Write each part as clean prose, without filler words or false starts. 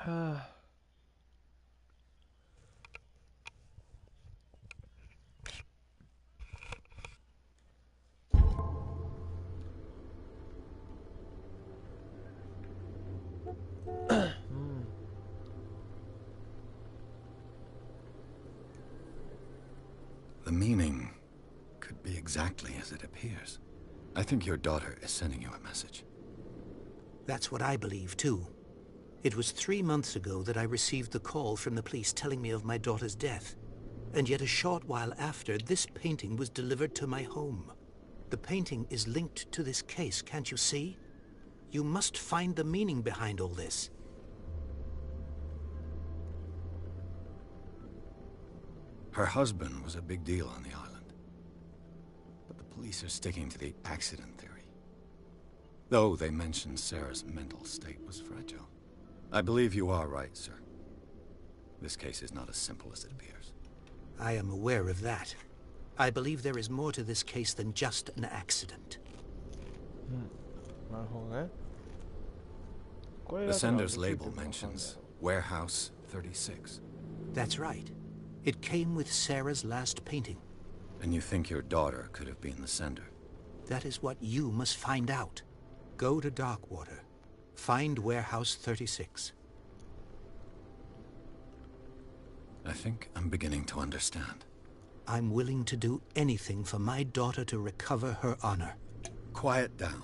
The meaning could be exactly as it appears. I think your daughter is sending you a message. That's what I believe, too. It was 3 months ago that I received the call from the police telling me of my daughter's death. And yet a short while after, this painting was delivered to my home. The painting is linked to this case, can't you see? You must find the meaning behind all this. Her husband was a big deal on the island. But the police are sticking to the accident theory. Though they mentioned Sarah's mental state was fragile. I believe you are right, sir. This case is not as simple as it appears. I am aware of that. I believe there is more to this case than just an accident. The sender's label mentions Warehouse 36. That's right. It came with Sarah's last painting. And you think your daughter could have been the sender? That is what you must find out. Go to Darkwater. Find Warehouse 36. I think I'm beginning to understand. I'm willing to do anything for my daughter to recover her honor. Quiet down.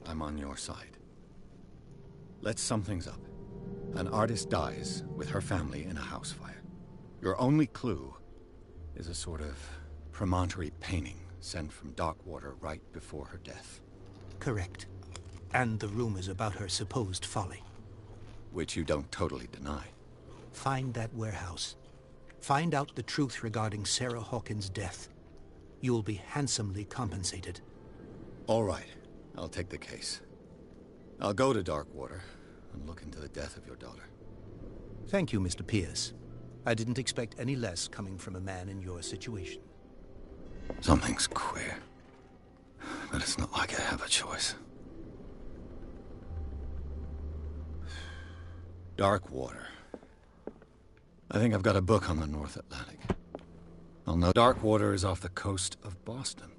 I'm on your side. Let's sum things up. An artist dies with her family in a house fire. Your only clue is a sort of promontory painting sent from Darkwater right before her death. Correct. And the rumors about her supposed folly. Which you don't totally deny. Find that warehouse. Find out the truth regarding Sarah Hawkins' death. You'll be handsomely compensated. All right. I'll take the case. I'll go to Darkwater and look into the death of your daughter. Thank you, Mr. Pierce. I didn't expect any less coming from a man in your situation. Something's queer. But it's not like I have a choice. Darkwater. I think I've got a book on the North Atlantic. I'll know Darkwater is off the coast of Boston.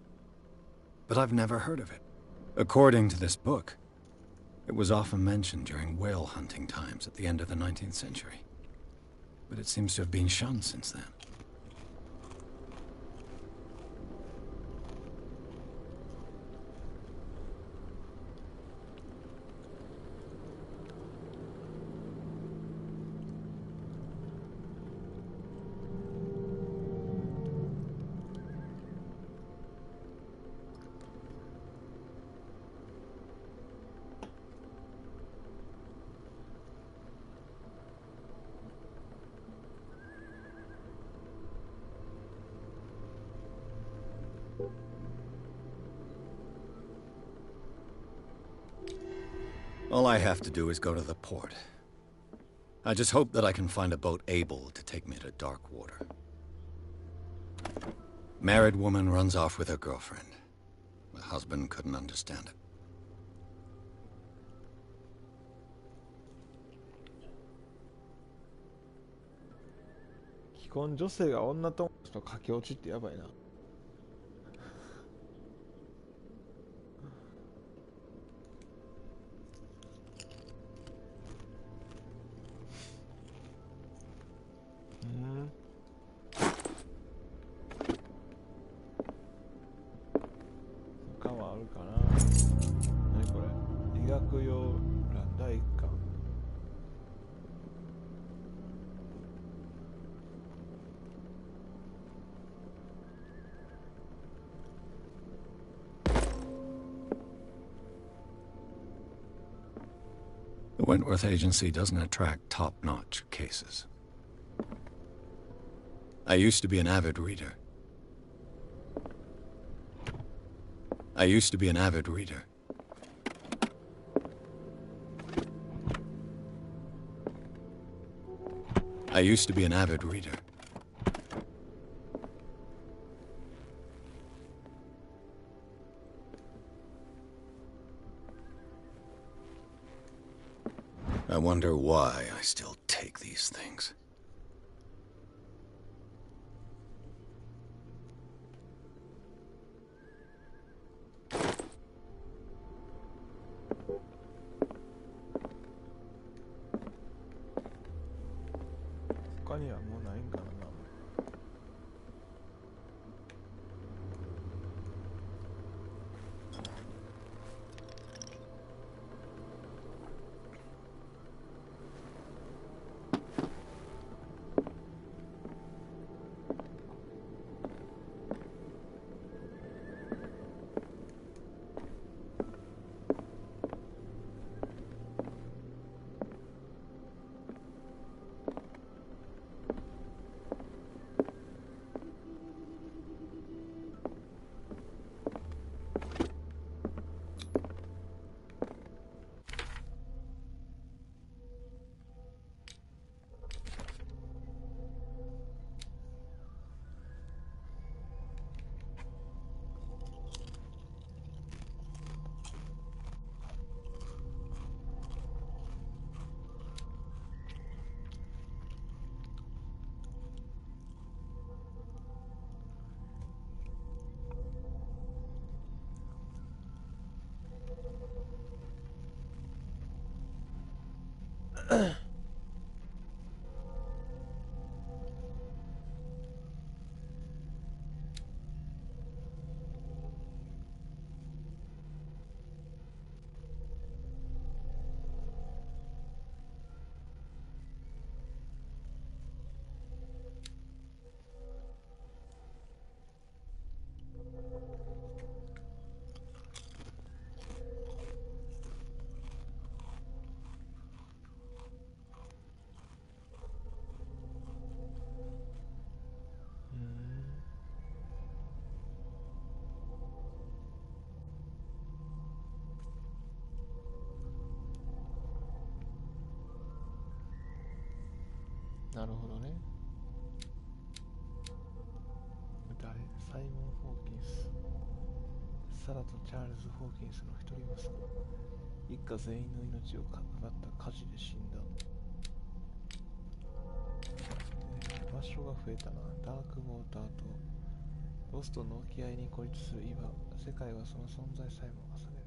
But I've never heard of it. According to this book, it was often mentioned during whale hunting times at the end of the 19th century. But it seems to have been shunned since then. All I have to do is go to the port. I just hope that I can find a boat able to take me to Darkwater. Married woman runs off with her girlfriend. The husband couldn't understand it. The Wentworth Agency doesn't attract top-notch cases. I used to be an avid reader. I used to be an avid reader. I used to be an avid reader. I wonder why I still take these things. Ugh. なるほどね。誰？サイモン・ホーキンス。サラとチャールズ・ホーキンスの一人息子。一家全員の命を奪った火事で死んだ。場所が増えたな。ダークウォーターとボストンの沖合に孤立する岩。世界はその存在さえも忘れる。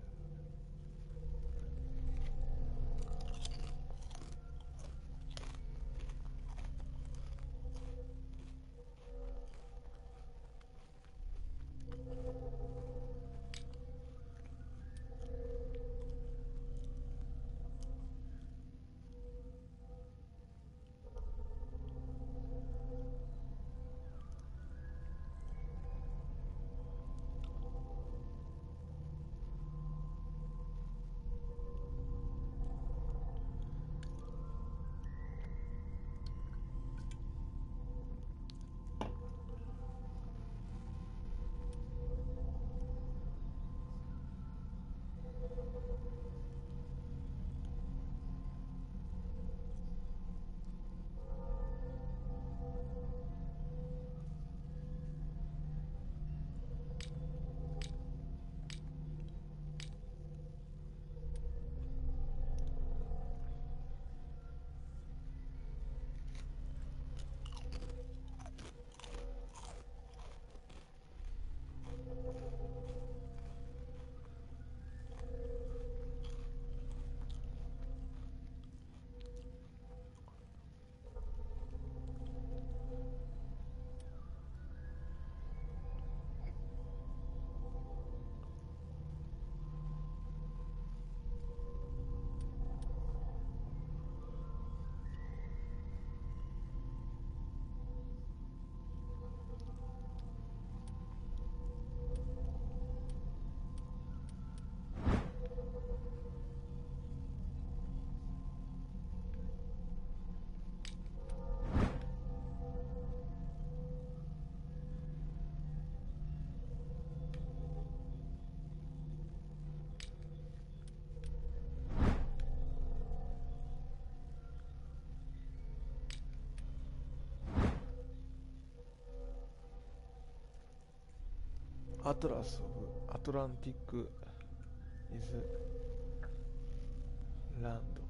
アトラス・オブ・アトランティック・イズ・ランド。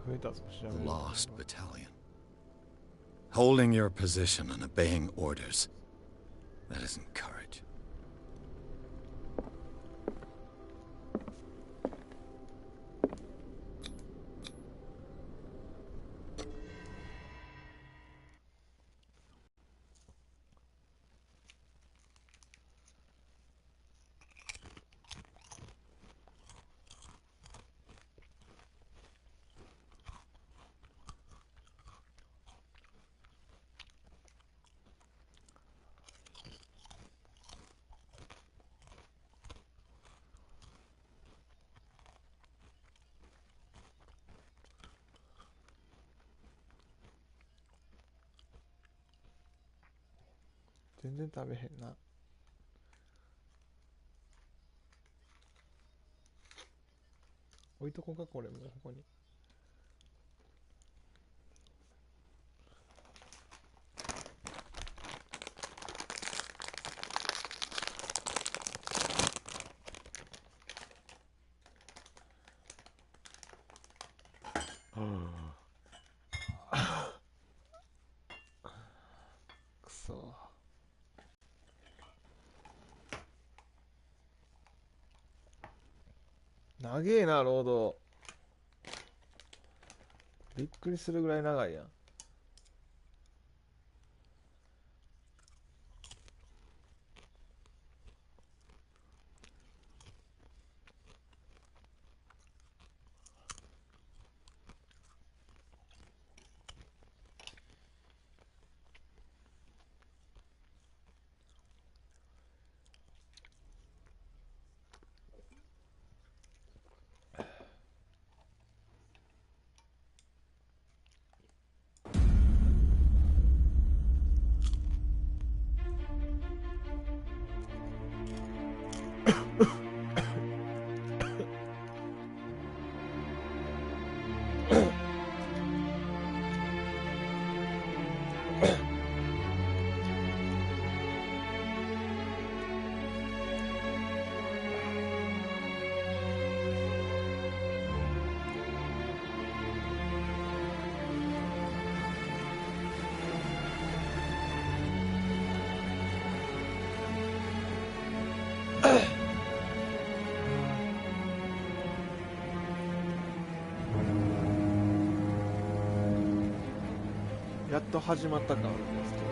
増えたぞ、調べ The る。 lost battalion. Holding your position and obeying orders. That isn't courage.全然食べへんな。置いとこうか、これもうここに。くそ。長えな、労働。びっくりするぐらい長いやん。やっと始まった感あるんですけど。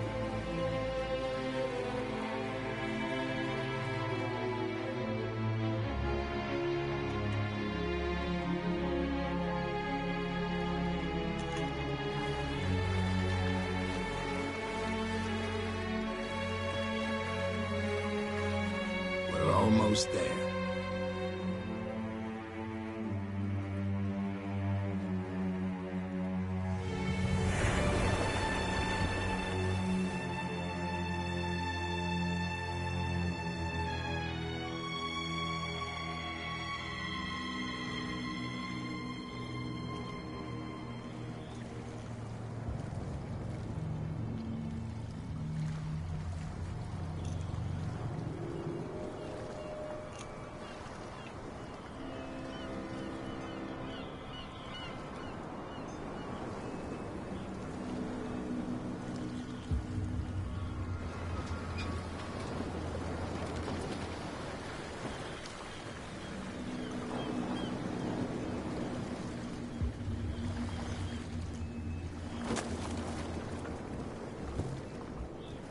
We're almost there.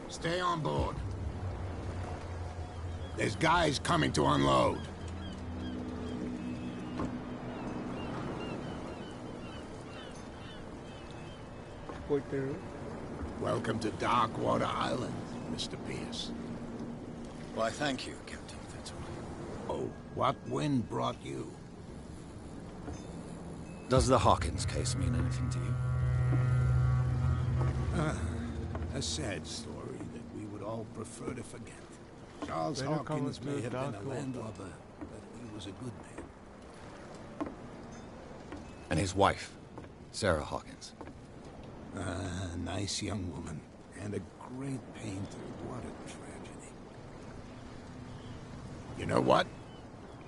Stay on board. There's guys coming to unload. Welcome to Darkwater Island, Mr. Pierce. Why, thank you, Captain Fitzroy. Oh, what wind brought you? Does the Hawkins case mean anything to you? A sad story that we would all prefer to forget. Charles Hawkins may have been a landlubber, but he was a good man. And his wife, Sarah Hawkins. A nice young woman, and a great painter. What a tragedy. You know what?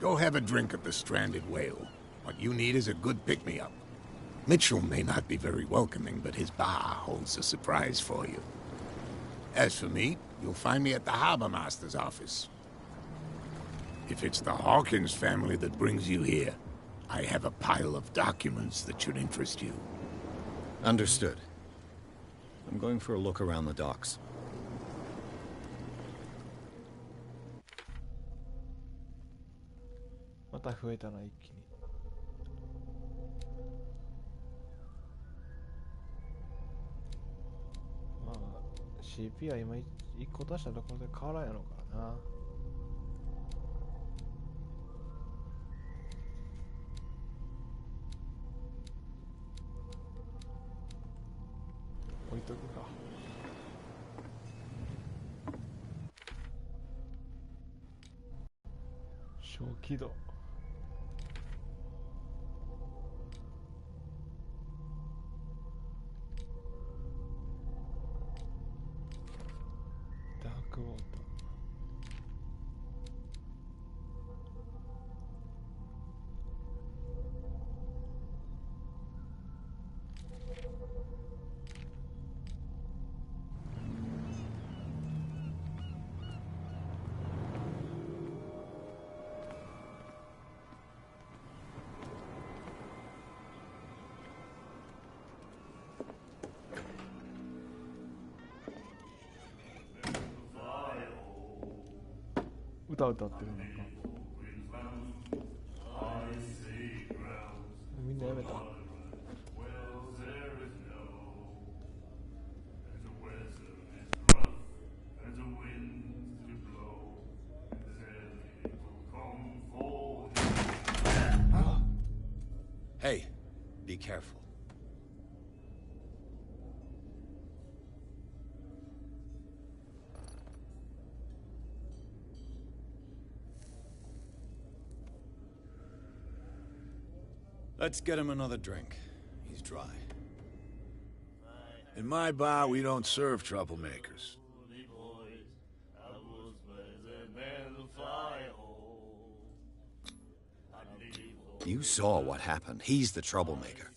Go have a drink at the Stranded Whale. What you need is a good pick-me-up. Mitchell may not be very welcoming, but his bar holds a surprise for you. As for me, you'll find me at the Harbor Master's office. If it's the Hawkins family that brings you here, I have a pile of documents that should interest you. Understood. I'm going for a look around the docks.また増えたな、一気に。まあ CP は今1個出したところで変わらんやろうからな。置いとくか。小気度。ダークウォーター。歌歌ってるのか。みんなやめた。Hey, be careful. Let's get him another drink. He's dry. In my bar, we don't serve troublemakers. You saw what happened. He's the troublemaker.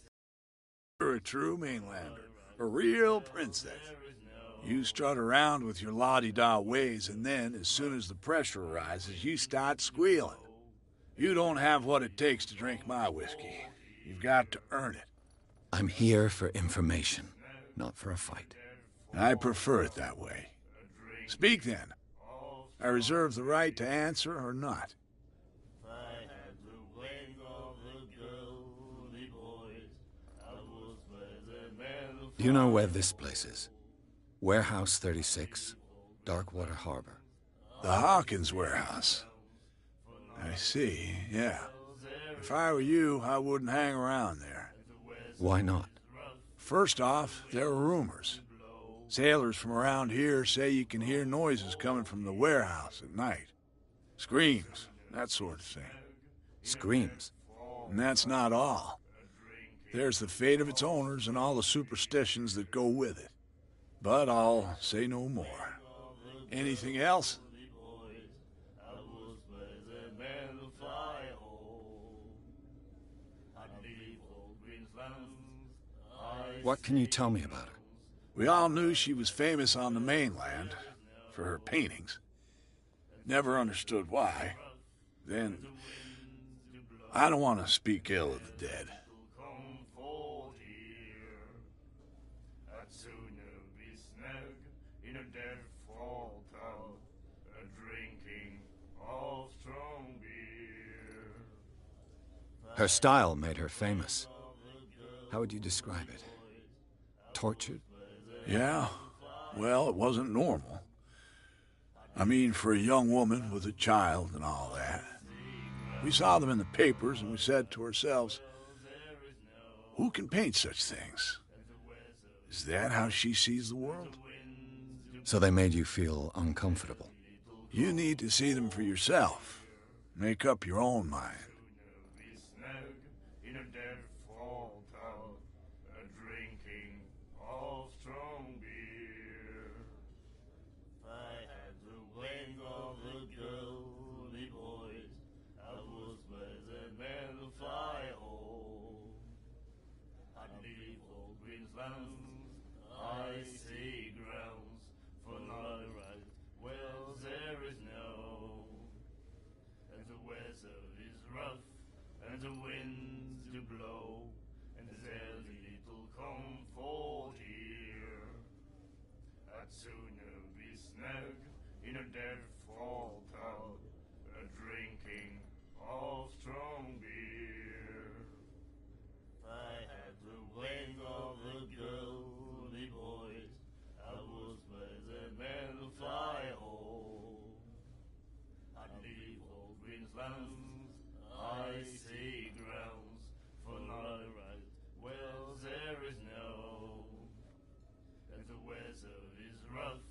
You're a true mainlander. A real princess. You strut around with your la-di-da ways, and then, as soon as the pressure arises, you start squealing. You don't have what it takes to drink my whiskey. You've got to earn it. I'm here for information, not for a fight. I prefer it that way. Speak then. I reserve the right to answer or not. Do you know where this place is? Warehouse 36, Darkwater Harbor. The Hawkins warehouse. I see, yeah. If I were you, I wouldn't hang around there. Why not? First off, there are rumors. Sailors from around here say you can hear noises coming from the warehouse at night. Screams, that sort of thing. Screams? And that's not all. There's the fate of its owners and all the superstitions that go with it. But I'll say no more. Anything else? What can you tell me about her? We all knew she was famous on the mainland for her paintings. Never understood why. Then, I don't want to speak ill of the dead. Her style made her famous. How would you describe it? Tortured? Yeah, well, it wasn't normal. I mean, for a young woman with a child and all that. We saw them in the papers and we said to ourselves, who can paint such things? Is that how she sees the world? So they made you feel uncomfortable? You need to see them for yourself. Make up your own mind. and the winds do blow, and there's little comfort here. I'd sooner be snug in a dead-fall tub, drinking of strong beer. If I had the way of the girly boys, I was by the men fly home. I'd leave old Queensland's icy grounds for not right. Well, there is no, and the weather is rough,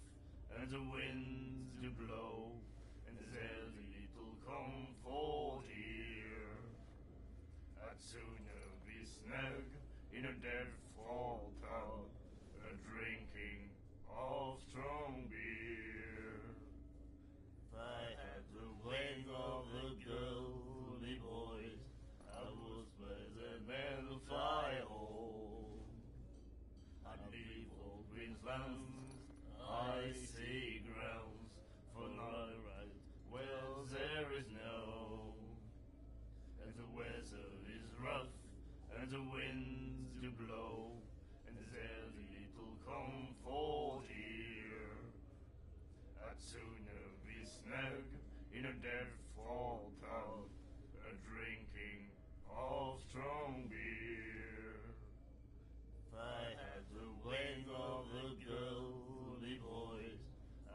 and the winds do blow, and there's little comfort here. I'd sooner be snug in a dead-fall tub, drinking of strong beer. If I had the way of the girly boys, I was by the men fly home. I'd leave old Queensland's icy grounds for not right. Well, there is no, and the weather is rough, and the winds do blow, and there's little comfort here. I'd sooner be snug in a dead-fall tub, drinking of strong beer. If I had the way of the girly boys,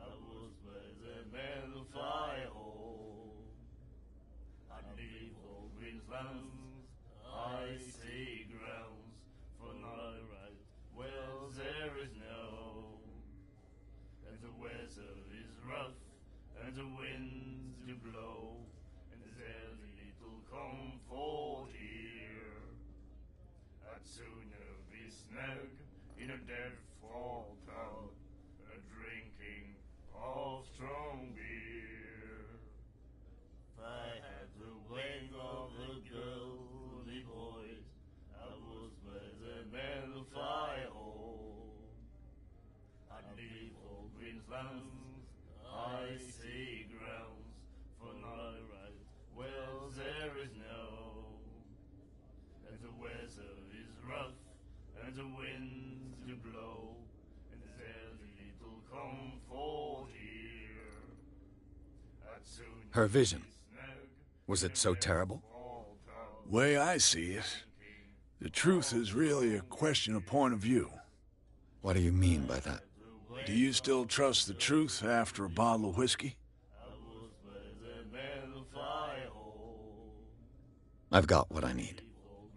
I was by the men fly home. I'd leave old Queensland's icy grounds for not right. Well, there is no, and the weather is rough, and the winds do blow, and there's little comfort here. I'd sooner be snug in a dead-fall tub, drinking of strong beer. If I had the way of the girly boys, I was by the men fly home. I'd leave old Queensland's icy grounds for not right. Well, there is no, and the weather is rough, and the winds do blow, and there's little comfort here. I'd soon Her vision. be snug Was it so terrible? Way I see it, the truth is really a question of point of view. What do you mean by that? Do you still trust the truth after a bottle of whiskey? I've got what I need.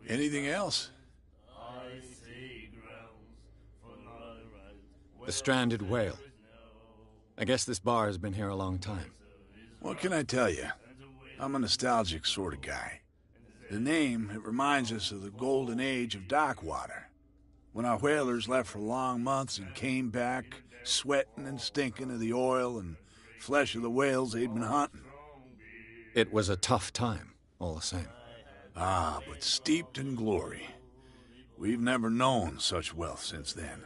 Anything else? The stranded whale. I guess this bar has been here a long time. What can I tell you? I'm a nostalgic sort of guy. The name, it reminds us of the golden age of dockwater, when our whalers left for long months and came back sweating and stinking of the oil and flesh of the whales they'd been hunting. It was a tough time, all the same. Ah, but steeped in glory. We've never known such wealth since then.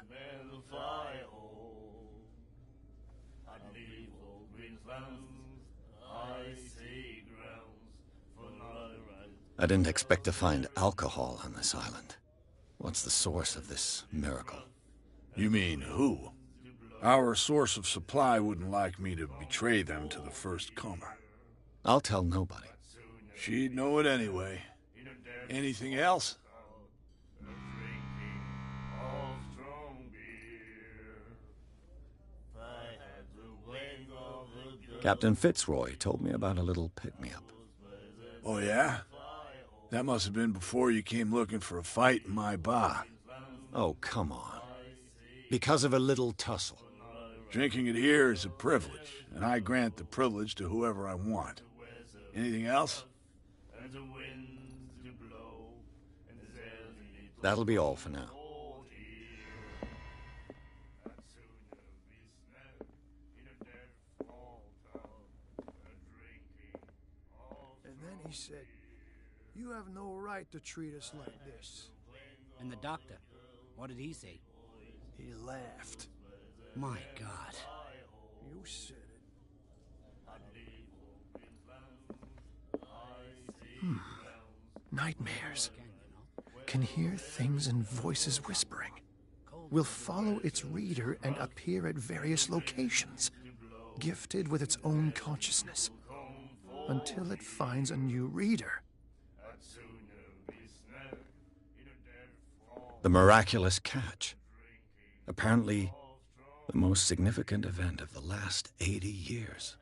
I didn't expect to find alcohol on this island. What's the source of this miracle? You mean who? Our source of supply wouldn't like me to betray them to the first comer. I'll tell nobody. She'd know it anyway. Anything else? Captain Fitzroy told me about a little pick-me-up. Oh, yeah? That must have been before you came looking for a fight in my bar. Oh, come on. Because of a little tussle. Drinking it here is a privilege, and I grant the privilege to whoever I want. Anything else? That'll be all for now. And then he said, "You have no right to treat us like this." And the doctor, what did he say? He laughed. My God. You said it. nightmares. Can hear things and voices whispering. Will follow its reader and appear at various locations, gifted with its own consciousness, until it finds a new reader. The miraculous catch. Apparently, the most significant event of the last 80 years.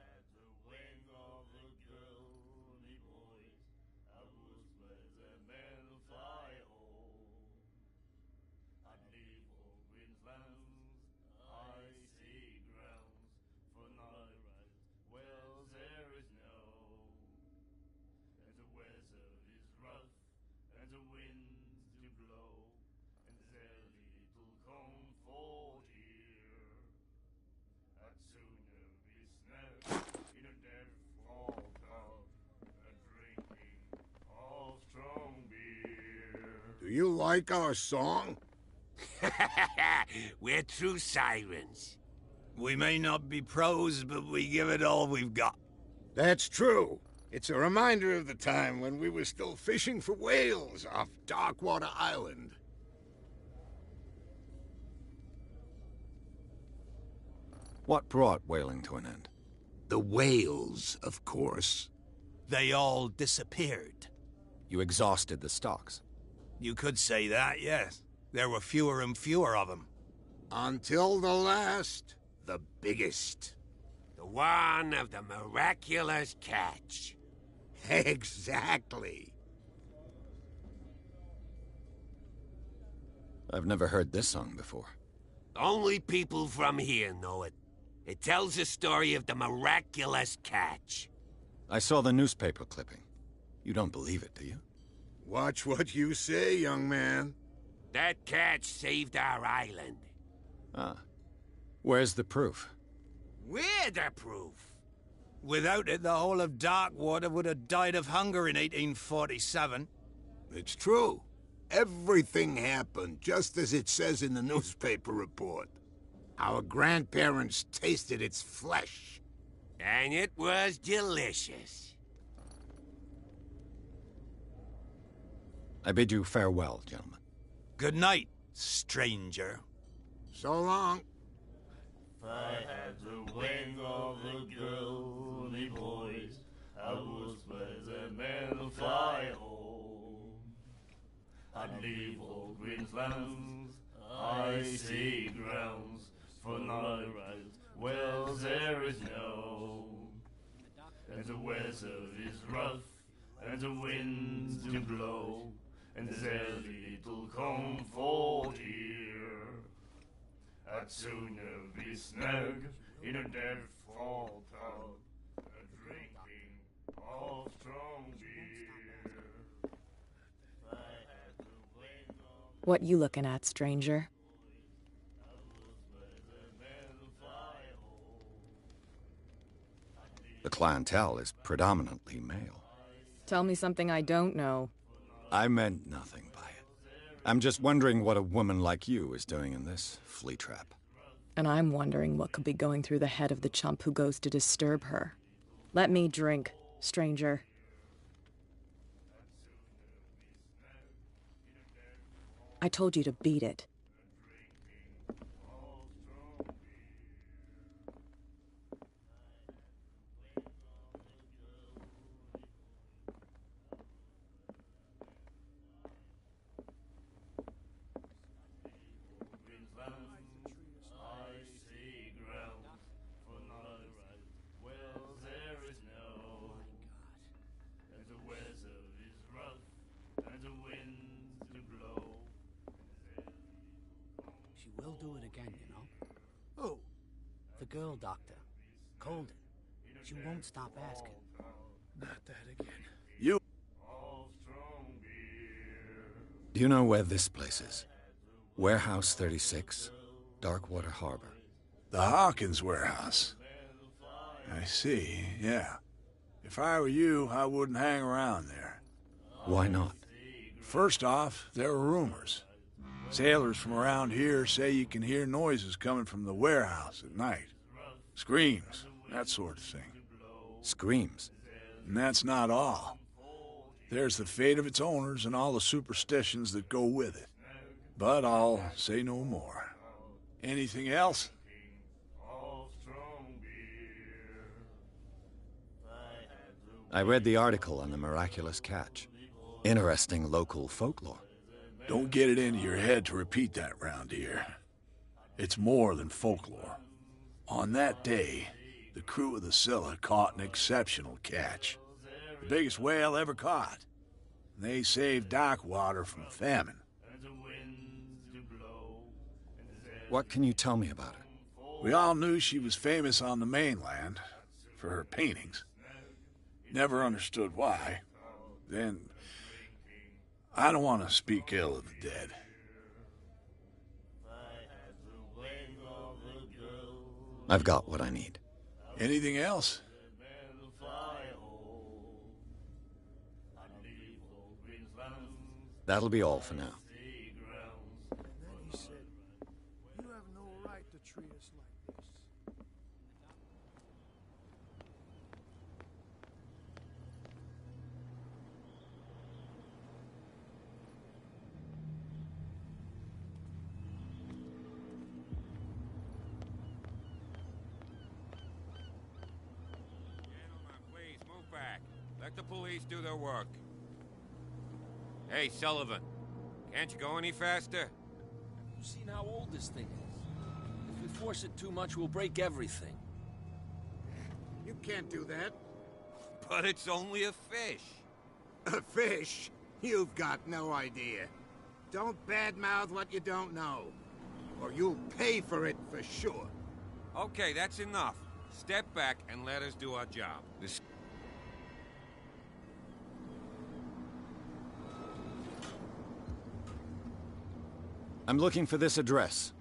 Do you like our song? We're true sirens. We may not be pros, but we give it all we've got. That's true. It's a reminder of the time when we were still fishing for whales off Darkwater Island. What brought whaling to an end? The whales, of course. They all disappeared. You exhausted the stocks. You could say that, yes. There were fewer and fewer of them. Until the last, the biggest. The one of the miraculous catch. Exactly. I've never heard this song before. Only people from here know it. It tells the story of the miraculous catch. I saw the newspaper clipping. You don't believe it, do you? Watch what you say, young man. That catch saved our island. Ah. Where's the proof? We're the proof. Without it, the whole of Darkwater would have died of hunger in 1847. It's true. Everything happened just as it says in the newspaper report. Our grandparents tasted its flesh. And it was delicious. I bid you farewell, gentlemen. Good night, stranger. So long. If I had the wing of the girly boys, I would spread the men fly home. I'd leave all green lands, icy grounds, for not a rise, well there is no. And the weather is rough, and the winds do blow, and there's little comfort here. I'd sooner be snug in a dead fall tub, drinking of strong beer. What you looking at, stranger? The clientele is predominantly male. Tell me something I don't know. I meant nothing by it. I'm just wondering what a woman like you is doing in this flea trap. And I'm wondering what could be going through the head of the chump who goes to disturb her. Let me drink, stranger. I told you to beat it. We'll do it again, you know. Oh, The girl doctor, Colden. She won't stop asking. not that again. You... Do you know where this place is? Warehouse 36, Darkwater Harbor. The Hawkins warehouse. I see, yeah. If I were you, I wouldn't hang around there. Why not? First off, there are rumors. Sailors from around here say you can hear noises coming from the warehouse at night. Screams, that sort of thing. Screams. And that's not all. There's the fate of its owners and all the superstitions that go with it. But I'll say no more. Anything else? I read the article on the miraculous catch. Interesting local folklore. Don't get it into your head to repeat that round here. It's more than folklore. On that day, the crew of the Scylla caught an exceptional catch. The biggest whale ever caught. They saved Darkwater from famine. What can you tell me about her? We all knew she was famous on the mainland for her paintings. Never understood why. Then, I don't want to speak ill of the dead. I've got what I need. Anything else? That'll be all for now. And then he said, "You have no right to treat us like this." Gentlemen, please move back. Let the police do their work. Hey, Sullivan. Can't you go any faster? You've seen how old this thing is. If we force it too much, we'll break everything. You can't do that. But it's only a fish. A fish? You've got no idea. Don't badmouth what you don't know. Or you'll pay for it for sure. Okay, that's enough. Step back and let us do our job. This... I'm looking for this address.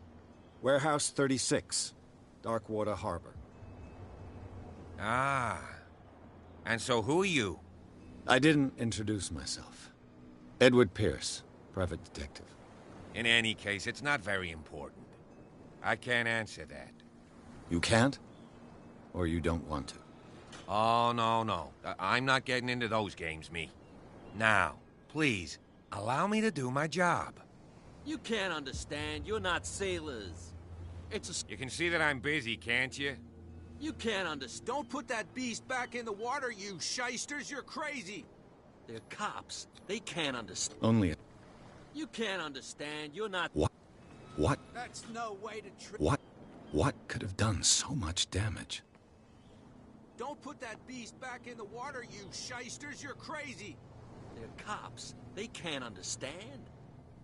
Warehouse 36, Darkwater Harbor. Ah. And so who are you? I didn't introduce myself. Edward Pierce, private detective. In any case, it's not very important. I can't answer that. You can't? Or you don't want to? Oh, no. I'm not getting into those games, me. Now, please, allow me to do my job. You can't understand. You're not sailors. It's a... You can see that I'm busy, can't you? You can't understand. Don't put that beast back in the water, you shysters. You're crazy. They're cops. They can't understand. Only a... You can't understand. You're not... What? That's no way to What could have done so much damage? Don't put that beast back in the water, you shysters. You're crazy. They're cops. They can't understand.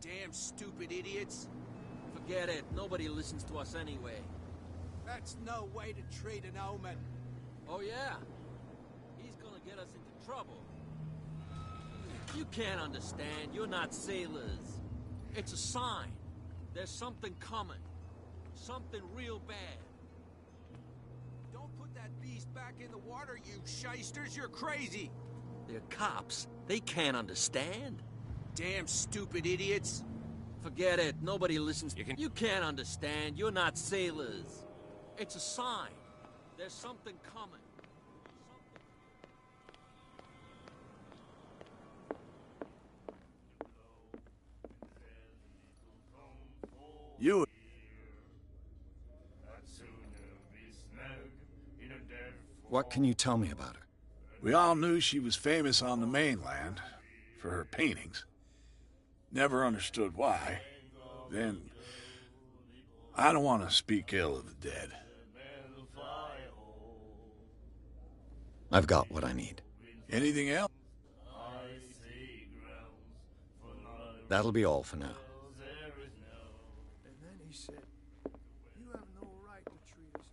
Damn stupid idiots. Forget it. Nobody listens to us anyway. That's no way to treat an omen. Oh, yeah? He's gonna get us into trouble. You can't understand. You're not sailors. It's a sign. There's something coming. Something real bad. Don't put that beast back in the water, you shysters. You're crazy. They're cops. They can't understand. Damn stupid idiots. Forget it. Nobody listens. You can't understand. You're not sailors. It's a sign. There's something coming. You... What can you tell me about her? We all knew she was famous on the mainland for her paintings. Never understood why. Then, I don't want to speak ill of the dead. I've got what I need. Anything else? That'll be all for now. And then he said, "You have no right to treat us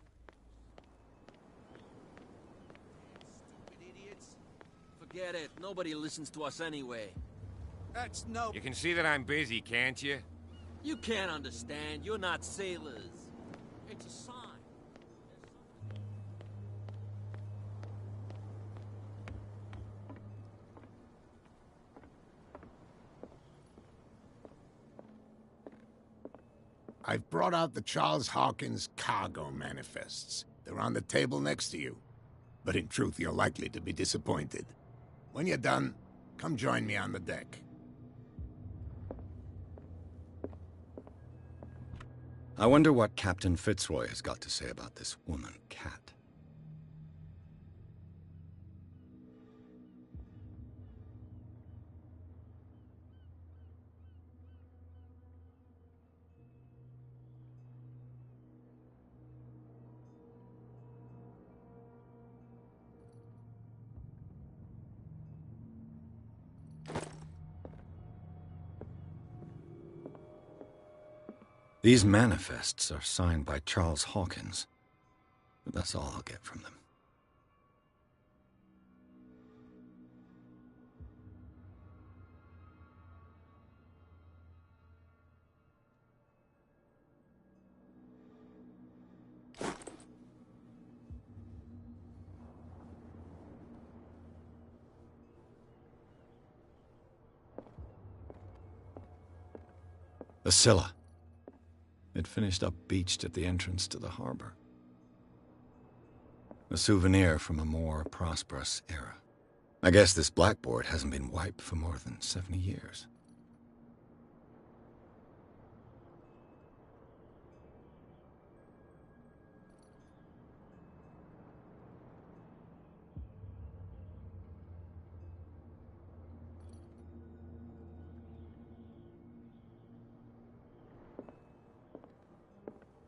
like Stupid idiots. Forget it. Nobody listens to us anyway. That's no... You can see that I'm busy, can't you? You can't understand. You're not sailors. It's a sign. I've brought out the Charles Hawkins cargo manifests. They're on the table next to you. But in truth, you're likely to be disappointed. When you're done, Come join me on the deck. I wonder what Captain Fitzroy has got to say about this woman, Cat. These manifests are signed by Charles Hawkins, but that's all I'll get from them. The Scylla. It finished up beached at the entrance to the harbor. A souvenir from a more prosperous era. I guess this blackboard hasn't been wiped for more than 70 years.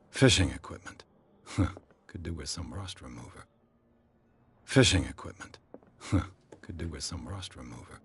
Fishing equipment. Could do with some rust remover. Fishing equipment. Could do with some rust remover.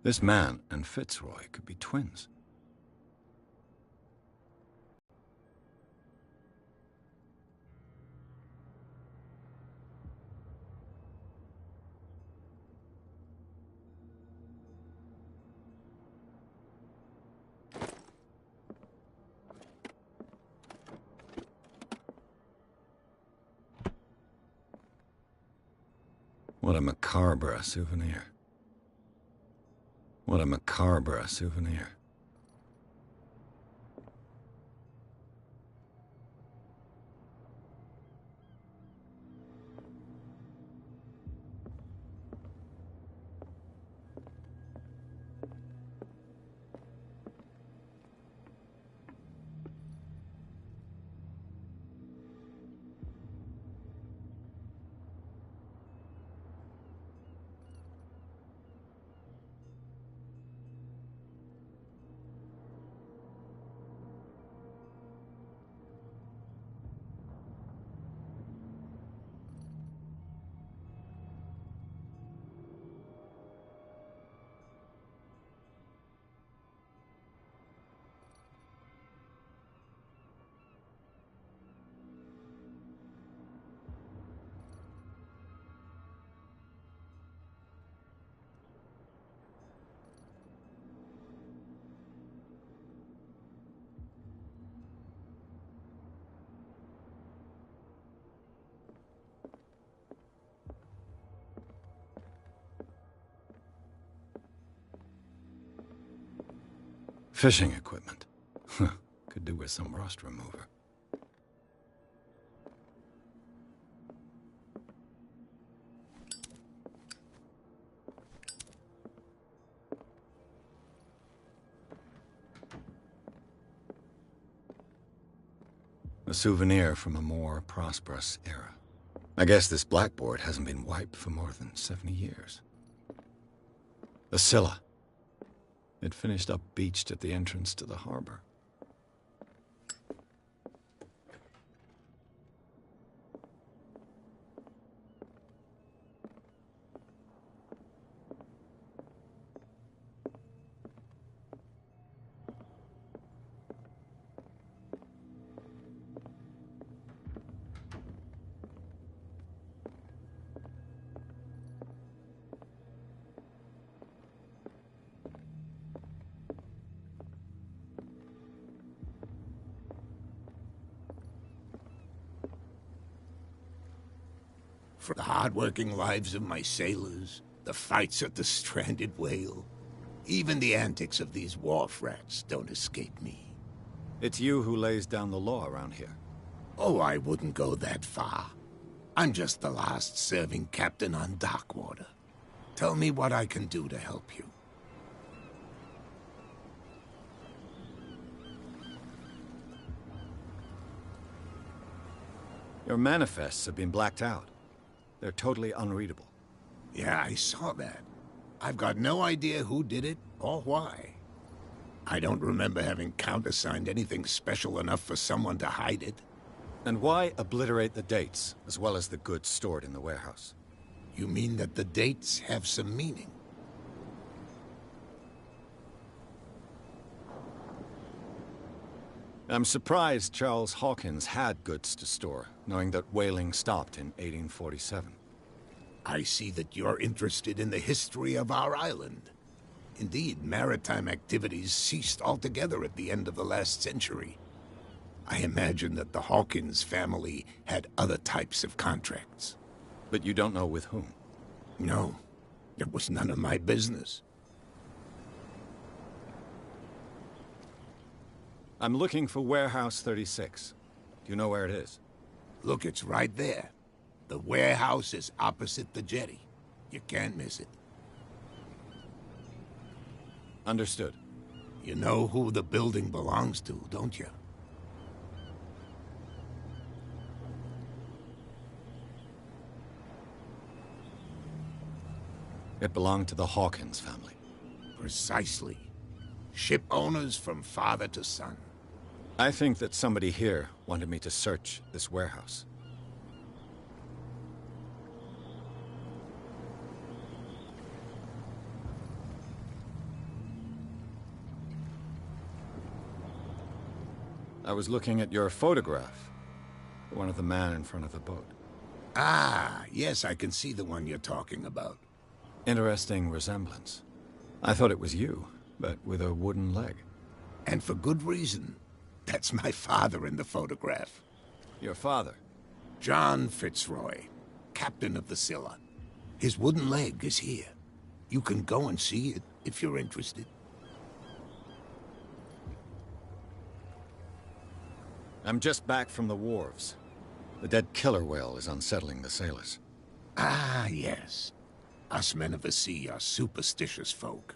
This man and Fitzroy could be twins. What a macabre souvenir. What a macabre souvenir. Fishing equipment. Could do with some rust remover. A souvenir from a more prosperous era. I guess this blackboard hasn't been wiped for more than 70 years. A Scylla. It finished up beached at the entrance to the harbor. For the hard-working lives of my sailors, the fights at the stranded whale, even the antics of these wharf rats don't escape me. It's you who lays down the law around here. Oh, I wouldn't go that far. I'm just the last serving captain on Darkwater. Tell me what I can do to help you. Your manifests have been blacked out. They're totally unreadable. Yeah, I saw that. I've got no idea who did it or why. I don't remember having countersigned anything special enough for someone to hide it. And why obliterate the dates, as well as the goods stored in the warehouse? You mean that the dates have some meaning? I'm surprised Charles Hawkins had goods to store, knowing that whaling stopped in 1847. I see that you're interested in the history of our island. Indeed, maritime activities ceased altogether at the end of the last century. I imagine that the Hawkins family had other types of contracts. But you don't know with whom? No, it was none of my business. I'm looking for Warehouse 36. Do you know where it is? Look, it's right there. The warehouse is opposite the jetty. You can't miss it. Understood. You know who the building belongs to, don't you? It belonged to the Hawkins family. Precisely. Ship owners from father to son. I think that somebody here wanted me to search this warehouse. I was looking at your photograph. One of the man in front of the boat. Ah, yes, I can see the one you're talking about. Interesting resemblance. I thought it was you, but with a wooden leg. And for good reason. That's my father in the photograph. Your father? John Fitzroy, captain of the Scylla. His wooden leg is here. You can go and see it if you're interested. I'm just back from the wharves. The dead killer whale is unsettling the sailors. Ah, yes. Us men of the sea are superstitious folk.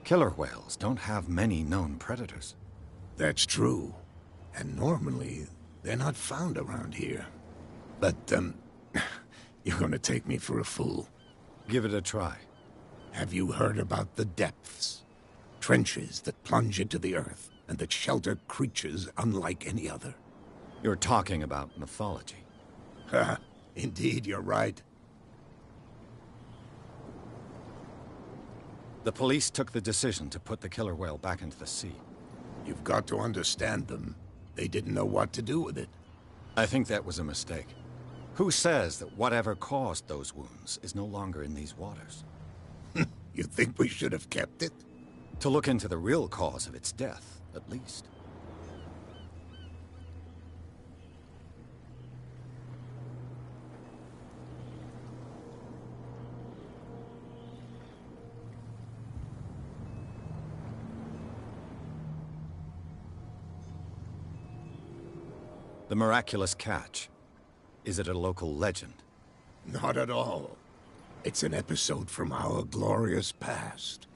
Killer whales don't have many known predators. That's true. And normally, they're not found around here. But, you're gonna take me for a fool. Give it a try. Have you heard about the depths? Trenches that plunge into the earth, and that shelter creatures unlike any other. You're talking about mythology. Ha! Indeed, you're right. The police took the decision to put the killer whale back into the sea. You've got to understand them. They didn't know what to do with it. I think that was a mistake. Who says that whatever caused those wounds is no longer in these waters? You think we should have kept it? To look into the real cause of its death, at least. The miraculous catch. Is it a local legend? Not at all. It's an episode from our glorious past.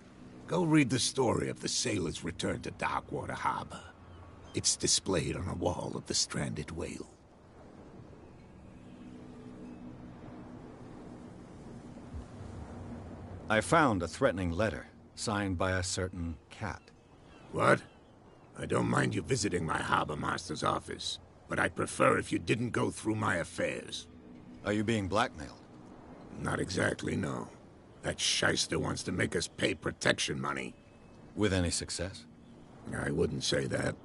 Go read the story of the sailor's return to Darkwater Harbor. It's displayed on a wall of the stranded whale. I found a threatening letter, signed by a certain cat. What? I don't mind you visiting my harbor master's office, but I'd prefer if you didn't go through my affairs. Are you being blackmailed? Not exactly, no. That shyster wants to make us pay protection money. With any success? I wouldn't say that,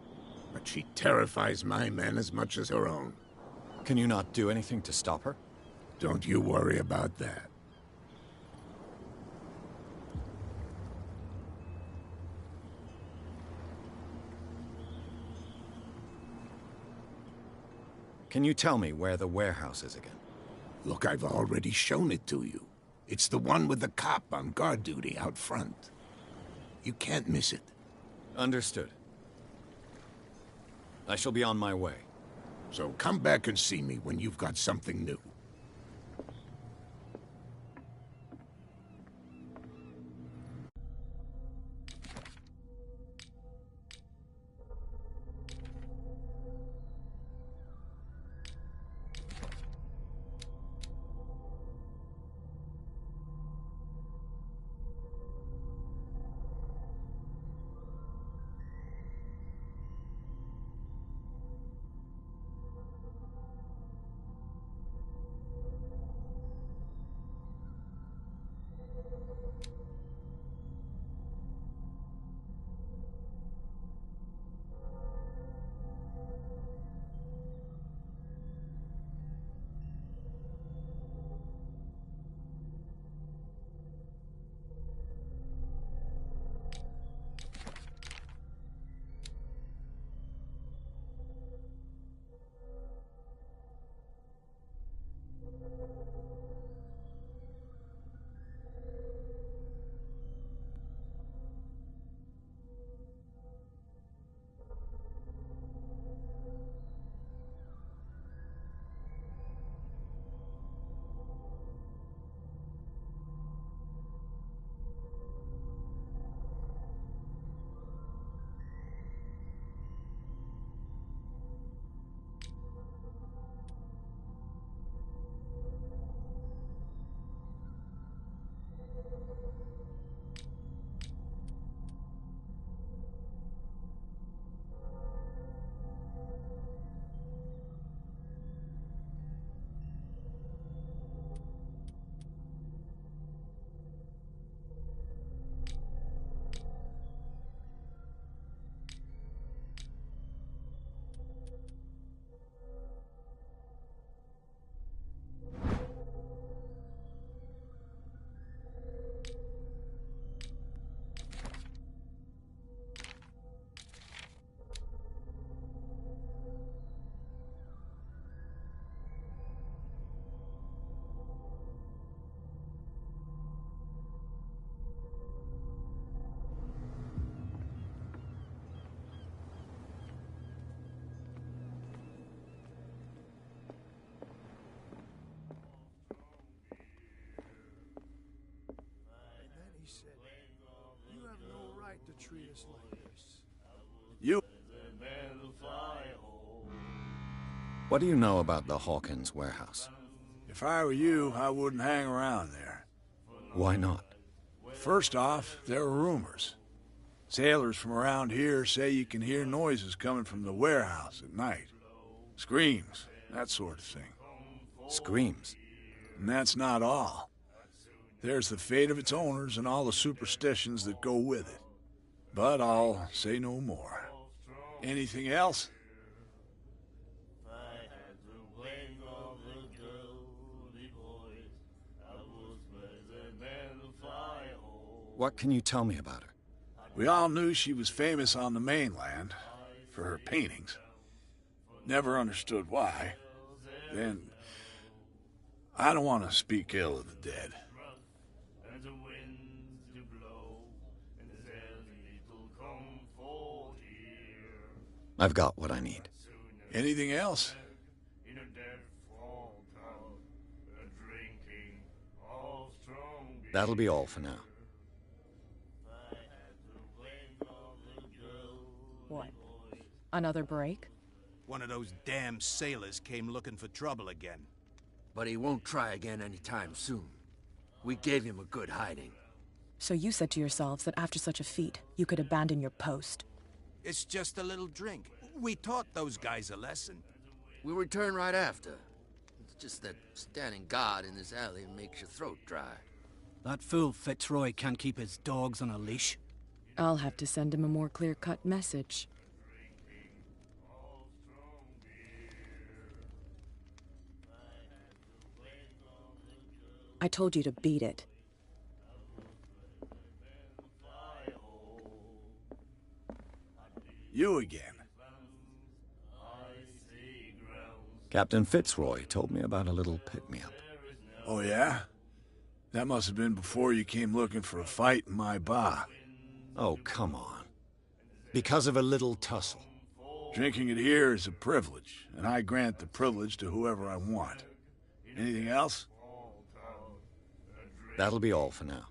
but she terrifies my men as much as her own. Can you not do anything to stop her? Don't you worry about that. Can you tell me where the warehouse is again? Look, I've already shown it to you. It's the one with the cop on guard duty out front. You can't miss it. Understood. I shall be on my way. So come back and see me when you've got something new. You... What do you know about the Hawkins warehouse? If I were you, I wouldn't hang around there. Why not? First off, there are rumors. Sailors from around here say you can hear noises coming from the warehouse at night. Screams, that sort of thing. Screams? And that's not all. There's the fate of its owners and all the superstitions that go with it. But I'll say no more. Anything else? What can you tell me about her? We all knew she was famous on the mainland for her paintings. Never understood why. Then, I don't want to speak ill of the dead. I've got what I need. Anything else? That'll be all for now. What? Another break? One of those damn sailors came looking for trouble again. But he won't try again anytime soon. We gave him a good hiding. So you said to yourselves that after such a feat, you could abandon your post. It's just a little drink. We taught those guys a lesson. We'll return right after. It's just that standing guard in this alley makes your throat dry. That fool Fitzroy can't keep his dogs on a leash. I'll have to send him a more clear-cut message. I told you to beat it. You again. Captain Fitzroy told me about a little pick-me-up. Oh, yeah? That must have been before you came looking for a fight in my bar. Oh, come on. Because of a little tussle. Drinking it here is a privilege, and I grant the privilege to whoever I want. Anything else? That'll be all for now.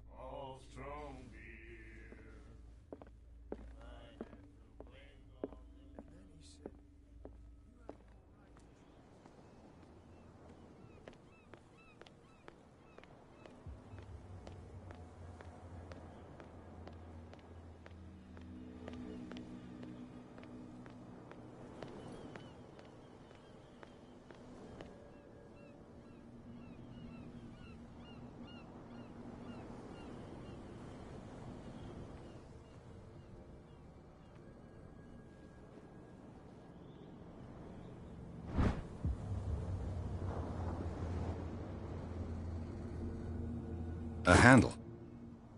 A handle.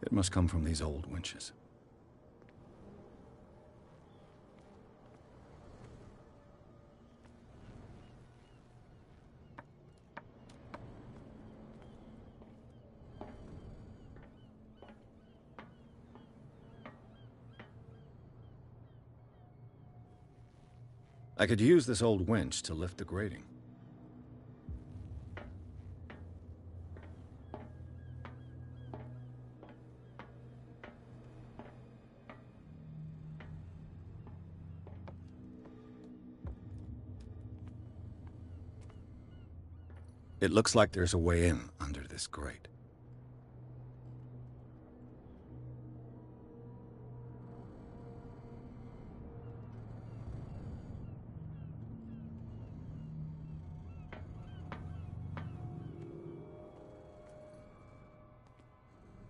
It must come from these old winches. I could use this old winch to lift the grating. It looks like there's a way in under this grate.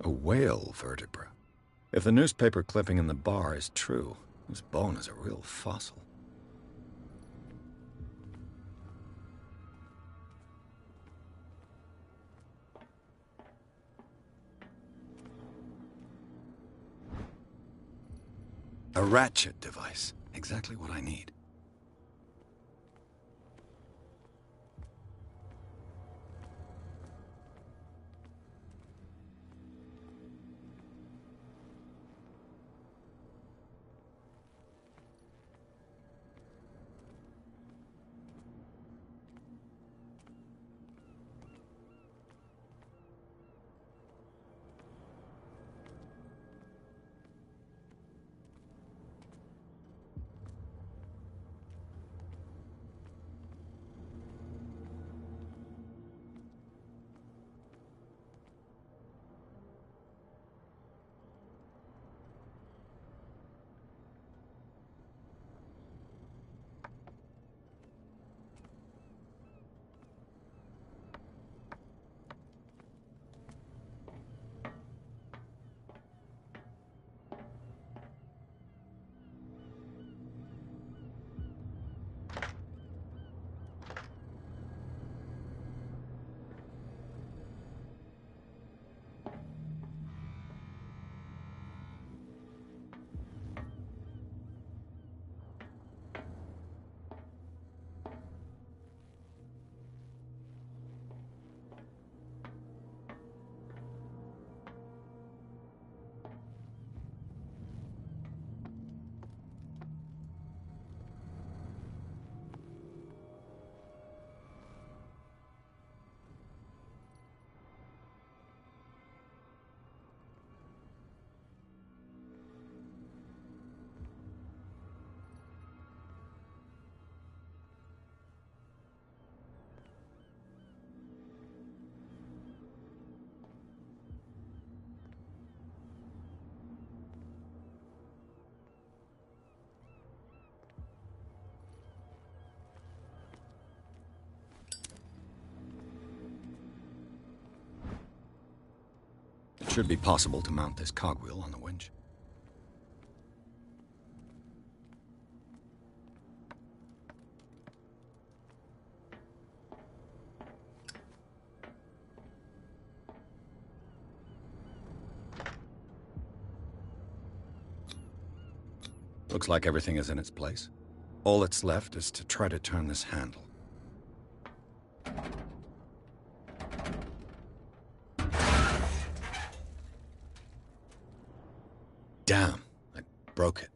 A whale vertebra. If the newspaper clipping in the bar is true, this bone is a real fossil. A ratchet device. Exactly what I need. Should be possible to mount this cogwheel on the winch. Looks like everything is in its place. All that's left is to try to turn this handle. Damn, I broke it.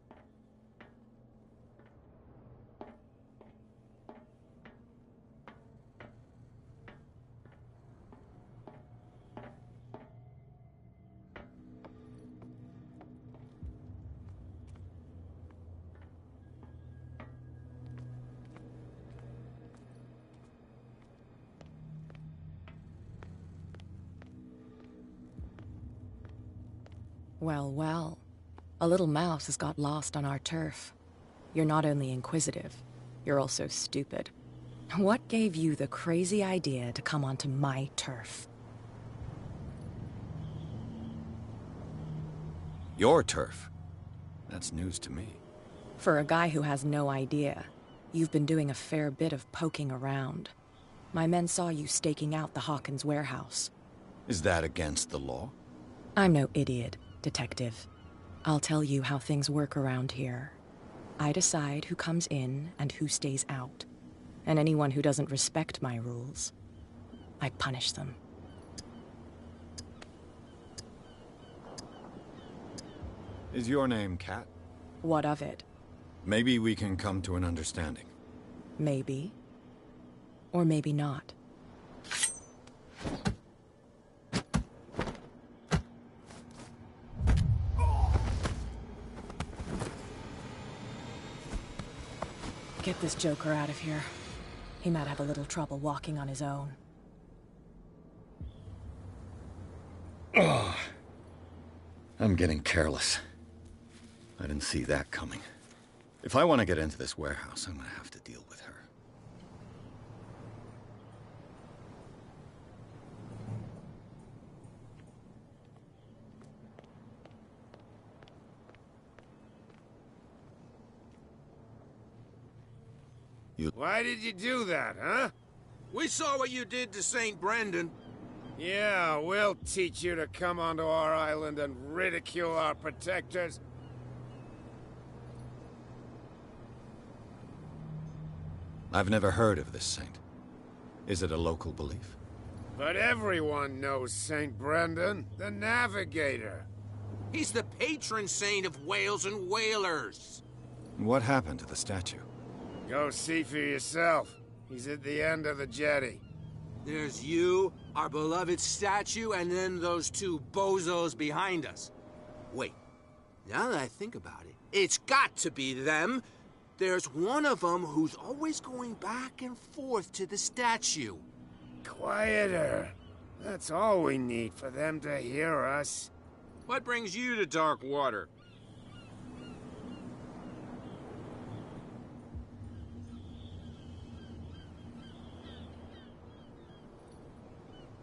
Well, well. A little mouse has got lost on our turf. You're not only inquisitive, you're also stupid. What gave you the crazy idea to come onto my turf? Your turf? That's news to me. For a guy who has no idea, you've been doing a fair bit of poking around. My men saw you staking out the Hawkins warehouse. Is that against the law? I'm no idiot, Detective. I'll tell you how things work around here. I decide who comes in and who stays out. And anyone who doesn't respect my rules, I punish them. Is your name Kat? What of it? Maybe we can come to an understanding. Maybe. Or maybe not. Get this joker out of here. He might have a little trouble walking on his own. Oh, I'm getting careless. I didn't see that coming. If I want to get into this warehouse, I'm gonna have to deal with her. Why did you do that, huh? We saw what you did to St. Brendan. Yeah, we'll teach you to come onto our island and ridicule our protectors. I've never heard of this saint. Is it a local belief? But everyone knows St. Brendan, the Navigator. He's the patron saint of whales and whalers. What happened to the statue? Go see for yourself. He's at the end of the jetty. There's you, our beloved statue, and then those two bozos behind us. Wait, now that I think about it, it's got to be them. There's one of them who's always going back and forth to the statue. Quieter. That's all we need for them to hear us. What brings you to Darkwater?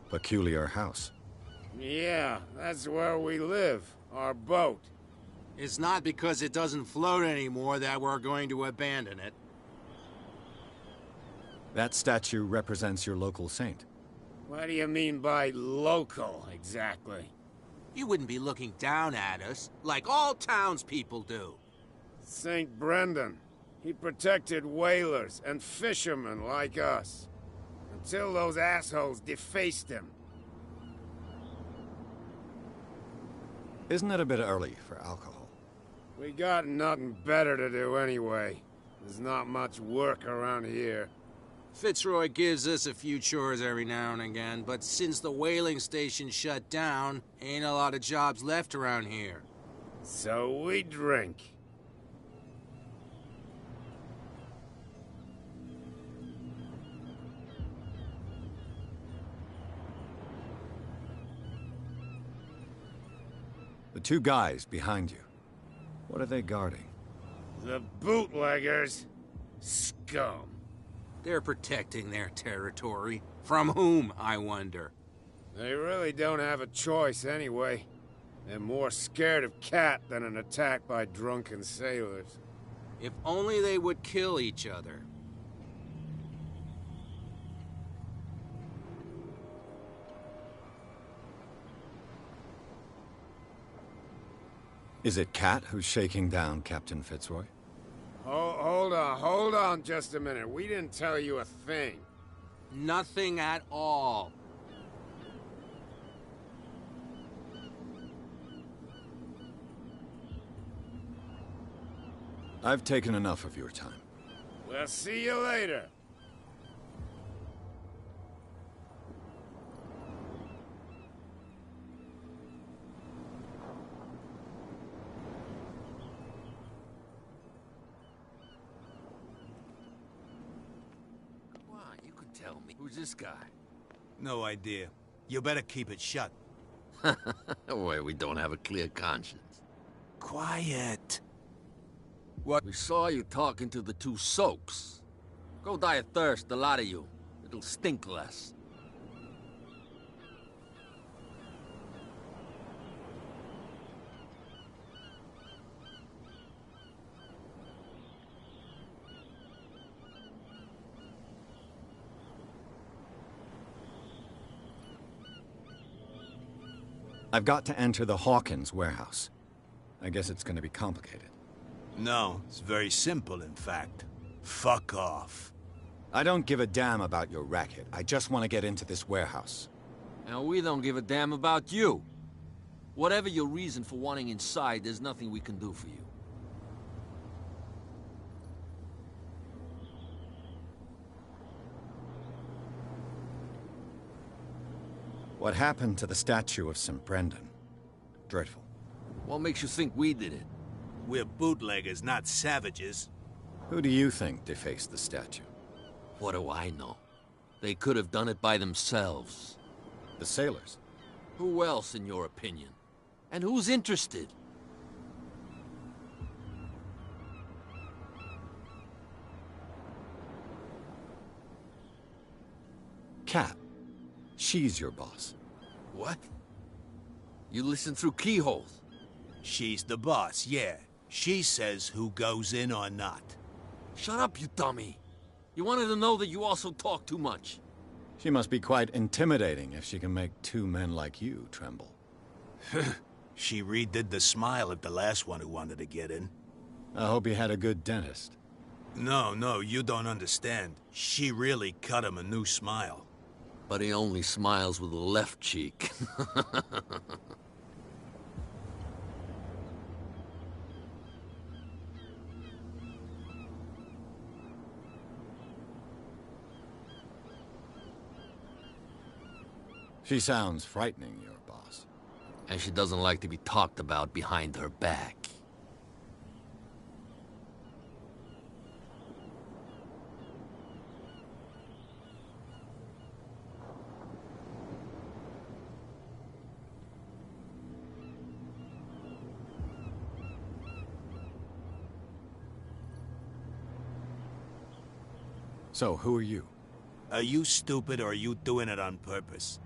Peculiar house. Yeah, that's where we live. Our boat. It's not because it doesn't float anymore that we're going to abandon it. That statue represents your local saint. What do you mean by local, exactly? You wouldn't be looking down at us, like all townspeople do. St. Brendan. He protected whalers and fishermen like us. Until those assholes defaced him. Isn't it a bit early for alcohol? We got nothing better to do anyway. There's not much work around here. Fitzroy gives us a few chores every now and again, but since the whaling station shut down, ain't a lot of jobs left around here. So we drink. The two guys behind you. What are they guarding? The bootleggers. Scum. They're protecting their territory. From whom, I wonder? They really don't have a choice anyway. They're more scared of Cat than an attack by drunken sailors. If only they would kill each other. Is it Cat who's shaking down Captain Fitzroy? Hold on just a minute. We didn't tell you a thing. Nothing at all. I've taken enough of your time. We'll see you later. Come on, you can tell me. Who's this guy? No idea. You better keep it shut. Why, we don't have a clear conscience. Quiet. What? We saw you talking to the two soaks. Go die of thirst, the lot of you. It'll stink less. I've got to enter the Hawkins warehouse. I guess it's going to be complicated. No, it's very simple, in fact. Fuck off. I don't give a damn about your racket. I just want to get into this warehouse. And we don't give a damn about you. Whatever your reason for wanting inside, there's nothing we can do for you. What happened to the statue of St. Brendan? Dreadful. What makes you think we did it? We're bootleggers, not savages. Who do you think defaced the statue? What do I know? They could have done it by themselves. The sailors? Who else, in your opinion? And who's interested? Cat. She's your boss. What? You listen through keyholes? She's the boss, yeah. She says who goes in or not. Shut up, you dummy. You wanted to know that you also talk too much. She must be quite intimidating if she can make two men like you tremble. She redid the smile at the last one who wanted to get in. I hope he had a good dentist. No, you don't understand. She really cut him a new smile. But he only smiles with the left cheek. She sounds frightening, your boss. And she doesn't like to be talked about behind her back. So, who are you? Are you stupid or are you doing it on purpose?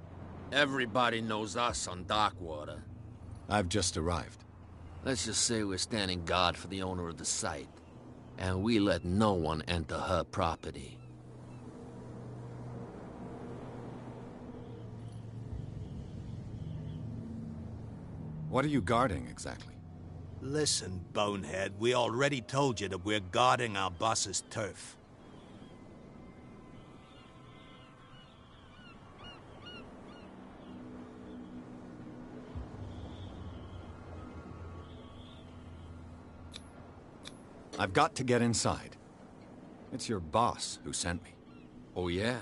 Everybody knows us on Darkwater. I've just arrived. Let's just say we're standing guard for the owner of the site. And we let no one enter her property. What are you guarding, exactly? Listen, bonehead, we already told you that we're guarding our boss's turf. I've got to get inside. It's your boss who sent me. Oh, yeah?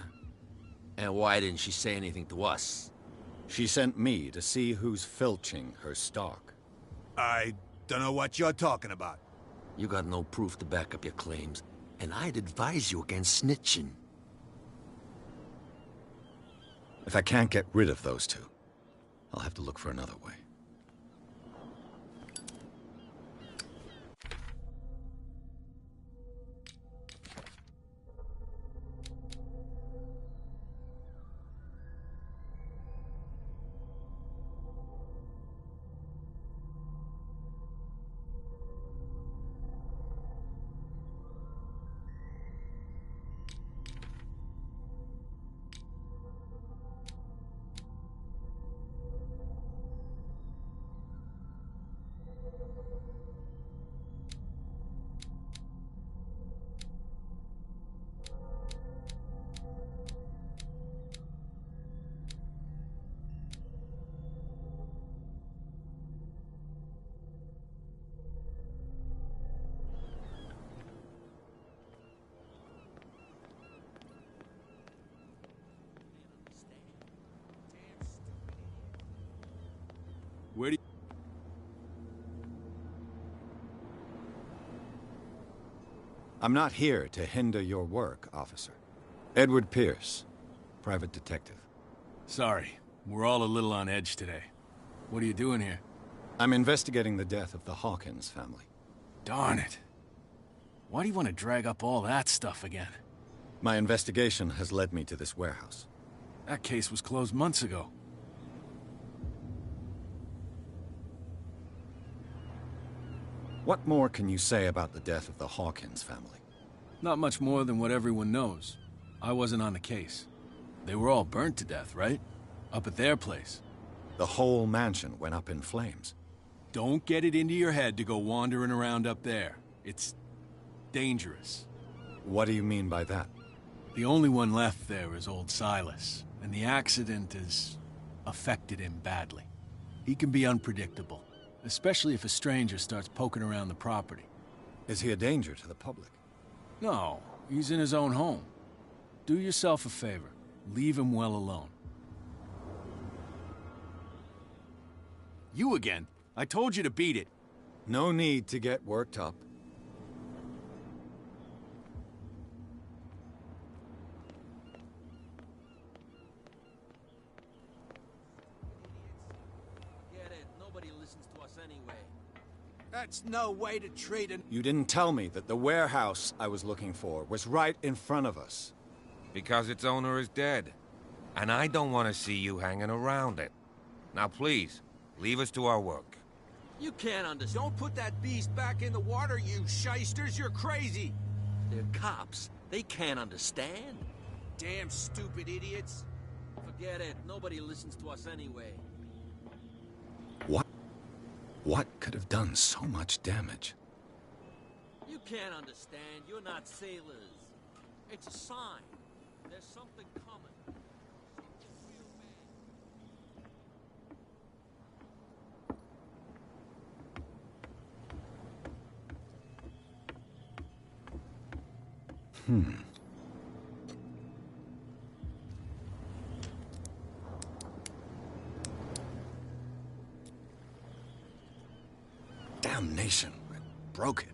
And why didn't she say anything to us? She sent me to see who's filching her stock. I don't know what you're talking about. You got no proof to back up your claims, and I'd advise you against snitching. If I can't get rid of those two, I'll have to look for another way. I'm not here to hinder your work, officer. Edward Pierce, private detective. Sorry, we're all a little on edge today. What are you doing here? I'm investigating the death of the Hawkins family. Darn it. Why do you want to drag up all that stuff again? My investigation has led me to this warehouse. That case was closed months ago. What more can you say about the death of the Hawkins family? Not much more than what everyone knows. I wasn't on the case. They were all burnt to death, right? Up at their place. The whole mansion went up in flames. Don't get it into your head to go wandering around up there. It's dangerous. What do you mean by that? The only one left there is old Silas, and the accident has affected him badly. He can be unpredictable, especially if a stranger starts poking around the property. Is he a danger to the public? No, he's in his own home. Do yourself a favor. Leave him well alone. You again? I told you to beat it. No need to get worked up. Get it. Nobody listens to us anyway. That's no way to treat an... You didn't tell me that the warehouse I was looking for was right in front of us. Because its owner is dead. And I don't want to see you hanging around it. Now please, leave us to our work. You can't understand. Don't put that beast back in the water, you shysters. You're crazy. They're cops. They can't understand. Damn stupid idiots. Forget it. Nobody listens to us anyway. What could have done so much damage? You can't understand. You're not sailors. It's a sign. There's something coming. Damnation. I broke it.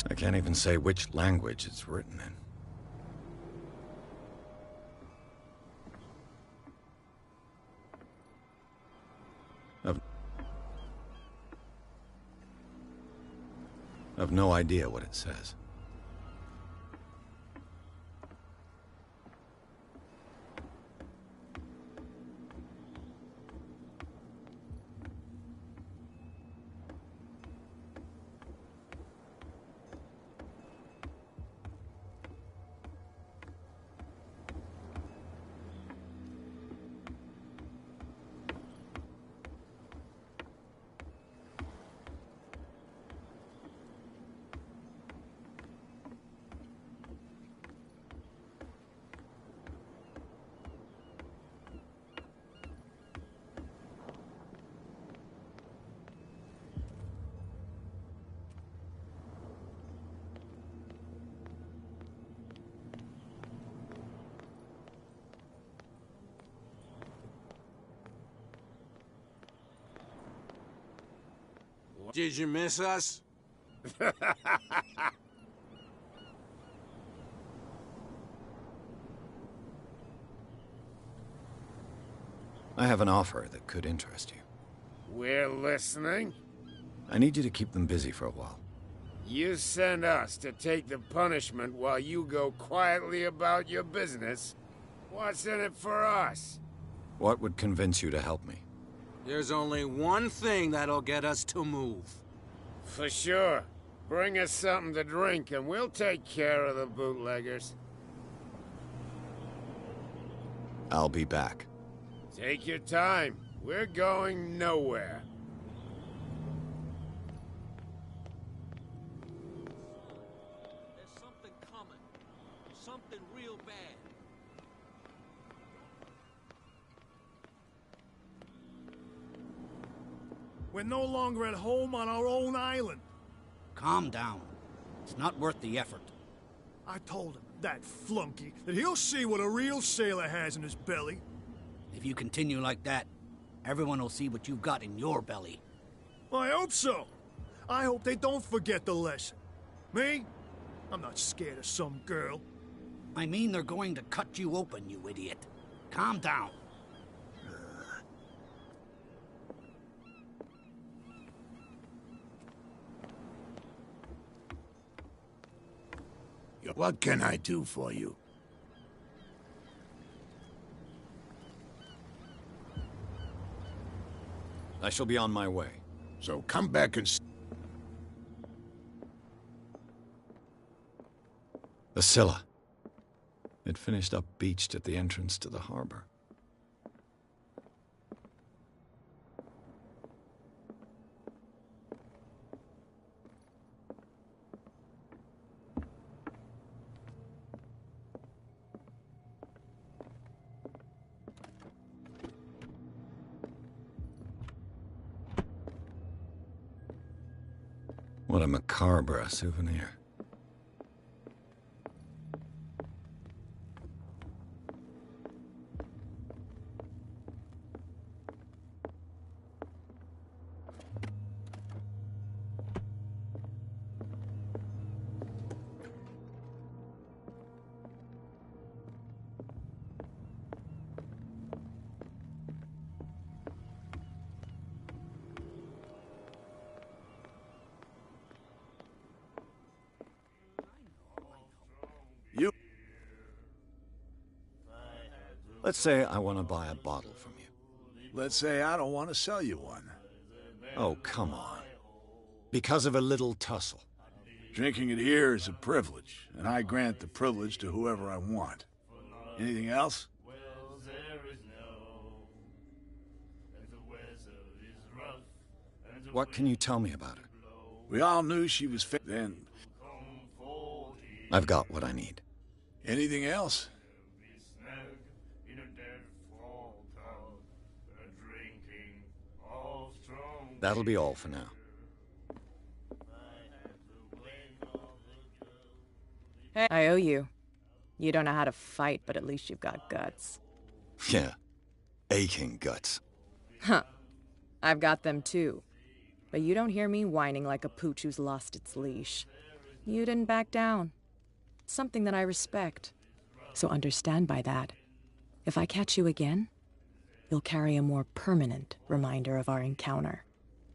I can't even say which language it's written in. I've no idea what it says. Did you miss us? I have an offer that could interest you. We're listening. I need you to keep them busy for a while. You send us to take the punishment while you go quietly about your business. What's in it for us? What would convince you to help me? There's only one thing that'll get us to move. For sure. Bring us something to drink and we'll take care of the bootleggers. I'll be back. Take your time. We're going nowhere. There's something coming. Something real bad. We're no longer at home on our own island. Calm down. It's not worth the effort. I told him, that flunky, that he'll see what a real sailor has in his belly. If you continue like that, everyone will see what you've got in your belly. I hope so. I hope they don't forget the lesson. Me? I'm not scared of some girl. I mean they're going to cut you open, you idiot. Calm down. What can I do for you? I shall be on my way. So come back and... The Scylla. It finished up beached at the entrance to the harbor. What a macabre souvenir. Let's say I want to buy a bottle from you. Let's say I don't want to sell you one. Oh, come on. Because of a little tussle. Drinking it here is a privilege, and I grant the privilege to whoever I want. Anything else? What can you tell me about her? We all knew she was fit then. I've got what I need. Anything else? That'll be all for now. Hey, I owe you. You don't know how to fight, but at least you've got guts. Yeah. Aching guts. Huh. I've got them too. But you don't hear me whining like a pooch who's lost its leash. You didn't back down. Something that I respect. So understand by that, if I catch you again, you'll carry a more permanent reminder of our encounter.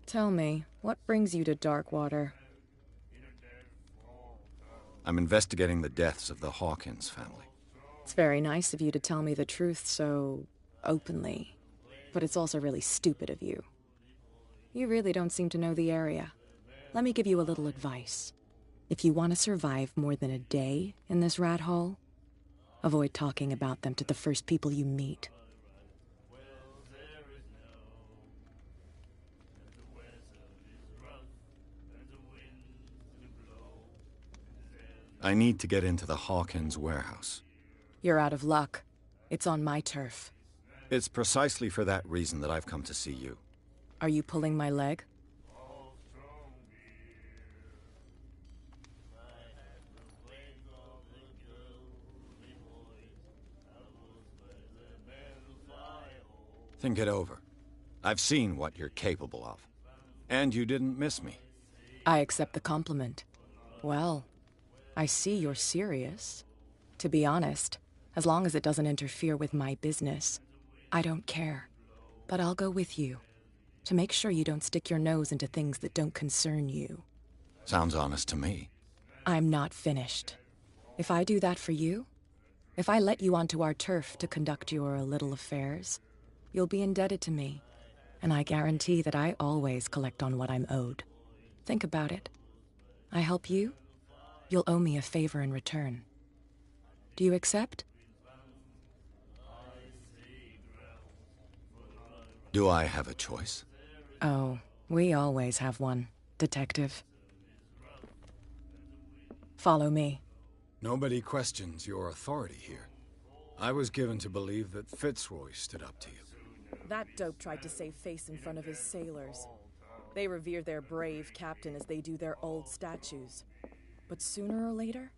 Tell me, what brings you to Darkwater? I'm investigating the deaths of the Hawkins family. It's very nice of you to tell me the truth so openly, but it's also really stupid of you. You really don't seem to know the area. Let me give you a little advice. If you want to survive more than a day in this rat hole, avoid talking about them to the first people you meet. I need to get into the Hawkins warehouse. You're out of luck. It's on my turf. It's precisely for that reason that I've come to see you. Are you pulling my leg? Think it over. I've seen what you're capable of. And you didn't miss me. I accept the compliment. Well, I see you're serious. To be honest, as long as it doesn't interfere with my business, I don't care. But I'll go with you, to make sure you don't stick your nose into things that don't concern you. Sounds honest to me. I'm not finished. If I do that for you, if I let you onto our turf to conduct your little affairs, you'll be indebted to me, and I guarantee that I always collect on what I'm owed. Think about it. I help you, you'll owe me a favor in return. Do you accept? Do I have a choice? Oh, we always have one, Detective. Follow me. Nobody questions your authority here. I was given to believe that Fitzroy stood up to you. That dope tried to save face in front of his sailors. They revere their brave captain as they do their old statues. But sooner or later,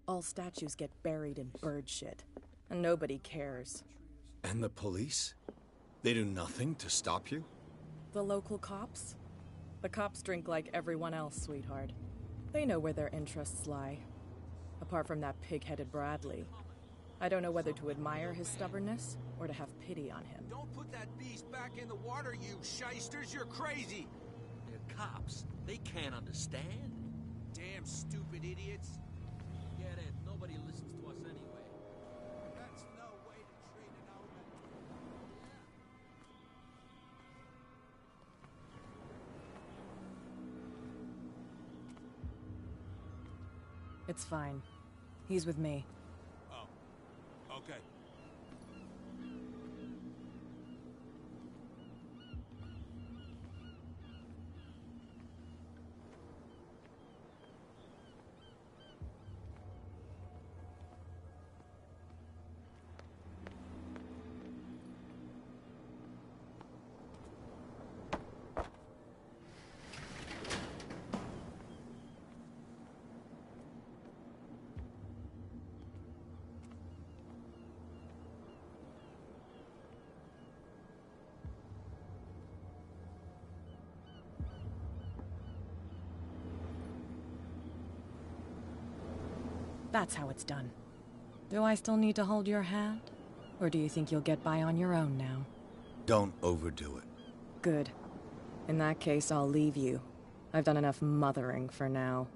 all statues get buried in bird shit, and nobody cares. And the police? They do nothing to stop you? The local cops? The cops drink like everyone else, sweetheart. They know where their interests lie. Apart from that pig-headed Bradley. I don't know whether to admire his stubbornness or to have pity on him. Don't put that beast back in the water, you shysters! You're crazy! They're cops. They can't understand. Damn stupid idiots. Get it. Nobody listens to us anyway. That's no way to treat an old man. It's fine. He's with me. Oh. Okay. That's how it's done. Do I still need to hold your hand? Or do you think you'll get by on your own now? Don't overdo it. Good. In that case, I'll leave you. I've done enough mothering for now.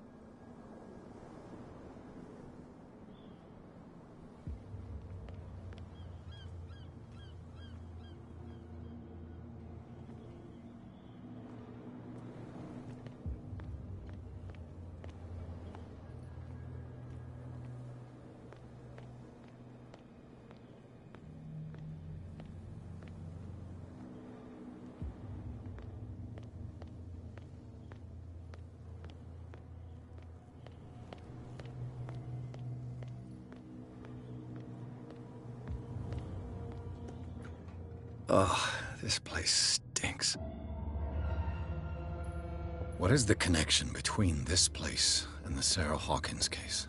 Ugh, this place stinks. What is the connection between this place and the Sarah Hawkins case?